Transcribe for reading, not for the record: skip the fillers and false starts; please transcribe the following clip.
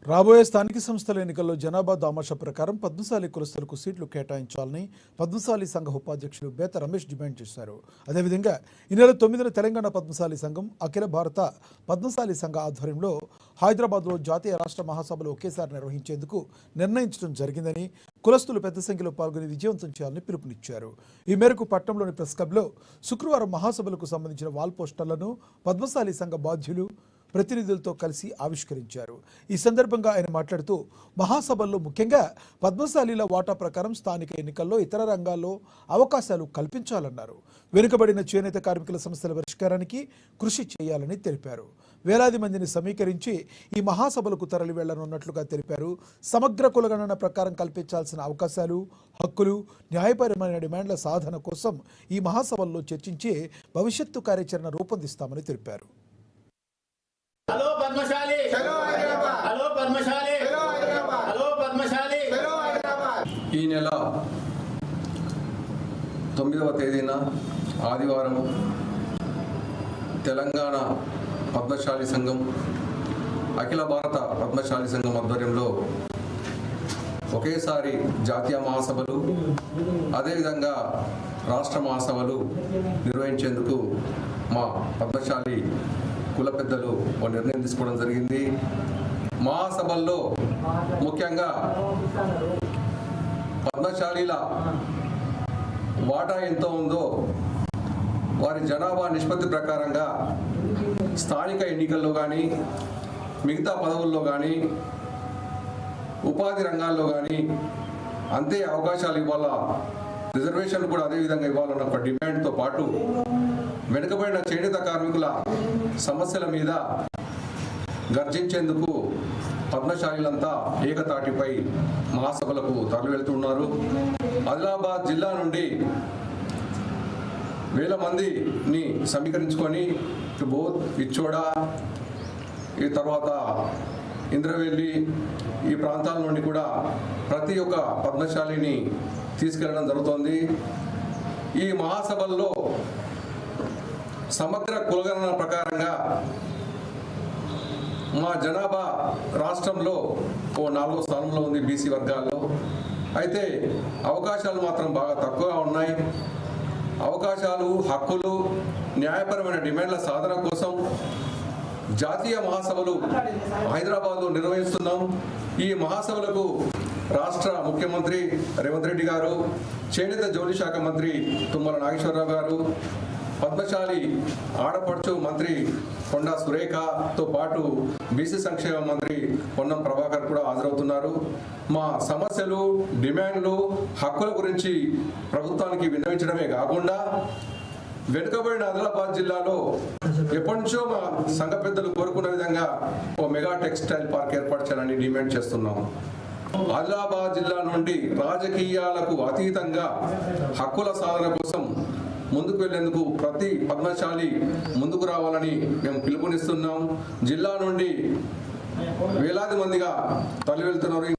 రాబోయే స్థానిక సంస్థల ఎన్నికల్లో జనాభా దామాషా ప్రకారం పద్మశాలి కులస్తులకు సీట్లు కేటాయించాలని పద్మశాలి సంఘ ఉపాధ్యక్షులు బేత రమేష్ డిమాండ్ చేశారు. అదేవిధంగా ఈ నెల 9న తెలంగాణ పద్మశాలి సంఘం అఖిల భారత పద్మశాలి సంఘ ఆధ్వర్యంలో హైదరాబాద్లో జాతీయ రాష్ట్ర మహాసభలు ఒకేసారి నిర్వహించేందుకు నిర్ణయించడం జరిగిందని, కులస్తులు పెద్ద సంఖ్యలో పాల్గొని విజయవంతం చేయాలని పిలుపునిచ్చారు. ఈ మేరకు పట్టణంలోని ప్రెస్ క్లబ్లో శుక్రవారం మహాసభలకు సంబంధించిన వాల్ పోస్టర్లను పద్మశాలి సంఘ బాధ్యులు ప్రతినిధులతో కలిసి ఆవిష్కరించారు. ఈ సందర్భంగా ఆయన మాట్లాడుతూ మహాసభల్లో ముఖ్యంగా పద్మశాలీల వాటా ప్రకారం స్థానిక ఎన్నికల్లో ఇతర రంగాల్లో అవకాశాలు కల్పించాలన్నారు. వెనుకబడిన చేనేత కార్మికుల సమస్యల పరిష్కారానికి కృషి చేయాలని తెలిపారు. వేలాది మందిని సమీకరించి ఈ మహాసభలకు తరలి వెళ్లనున్నట్లుగా తెలిపారు. సమగ్ర కులగణన ప్రకారం కల్పించాల్సిన అవకాశాలు, హక్కులు, న్యాయపరమైన డిమాండ్ల సాధన కోసం ఈ మహాసభల్లో చర్చించి భవిష్యత్తు కార్యాచరణ రూపొందిస్తామని తెలిపారు. Hello Padmashali, hello Padmashali, hello Padmashali. ఈ నెల 9వ తేదీన ఆదివారం తెలంగాణ పద్మశాలి సంఘం అఖిల భారత పద్మశాలి సంఘం ఆధ్వర్యంలో ఒకేసారి జాతీయ మహాసభలు అదేవిధంగా రాష్ట్ర మహాసభలు నిర్వహించేందుకు మా పద్మశాలి కుల పెద్దలు ఒక నిర్ణయం తీసుకోవడం జరిగింది. మహాసభల్లో ముఖ్యంగా పద్మశాలీల వాటా ఎంత ఉందో వారి జనాభా నిష్పత్తి ప్రకారంగా స్థానిక ఎన్నికల్లో కానీ, మిగతా పదవుల్లో కానీ, ఉపాధి రంగాల్లో కానీ అంతే అవకాశాలు ఇవ్వాలా, రిజర్వేషన్లు కూడా అదేవిధంగా ఇవ్వాలన్న ఒక డిమాండ్తో పాటు వెనుకబడిన చేనేత కార్మికుల సమస్యల మీద గర్జించేందుకు పద్మశాలీలంతా ఏకతాటిపై మహాసభలకు తరలి వెళ్తున్నారు. ఆదిలాబాద్ జిల్లా నుండి వేల మందిని సమీకరించుకొని బోధ్, ఇచ్చోడా, ఈ తర్వాత ఇంద్రవెల్లి ఈ ప్రాంతాల నుండి కూడా ప్రతి ఒక్క పద్మశాలిని తీసుకెళ్లడం జరుగుతోంది. ఈ మహాసభల్లో సమగ్ర కులగణన ప్రకారంగా మా జనాభా రాష్ట్రంలో 4వ స్థానంలో ఉంది బీసీ వర్గాల్లో. అయితే అవకాశాలు మాత్రం బాగా తక్కువగా ఉన్నాయి. అవకాశాలు, హక్కులు, న్యాయపరమైన డిమాండ్ల సాధన కోసం జాతీయ మహాసభలు హైదరాబాద్లో నిర్వహిస్తున్నాం. ఈ మహాసభలకు రాష్ట్ర ముఖ్యమంత్రి రేవంత్ రెడ్డి గారు, చేనేత జౌళి శాఖ మంత్రి తుమ్మల నాగేశ్వరరావు గారు, పద్మశాలి ఆడపడుచు మంత్రి కొండా సురేఖతో పాటు బీసీ సంక్షేమ మంత్రి పొన్నం ప్రభాకర్ కూడా హాజరవుతున్నారు. మా సమస్యలు, డిమాండ్లు, హక్కుల గురించి ప్రభుత్వానికి విన్నవించడమే కాకుండా వెనుకబడిన ఆదిలాబాద్ జిల్లాలో ఎప్పటి నుంచో మా సంఘ పెద్దలు కోరుకున్న విధంగా ఓ మెగా టెక్స్టైల్ పార్క్ ఏర్పాటు చేయాలని డిమాండ్ చేస్తున్నాం. ఆదిలాబాద్ జిల్లా నుండి రాజకీయాలకు అతీతంగా హక్కుల సాధన కోసం ముందుకు వెళ్లేందుకు ప్రతి పద్మశాలి ముందుకు రావాలని మేము పిలుపునిస్తున్నాం. జిల్లా నుండి వేలాది మందిగా తరలి వెళ్తున్నారు.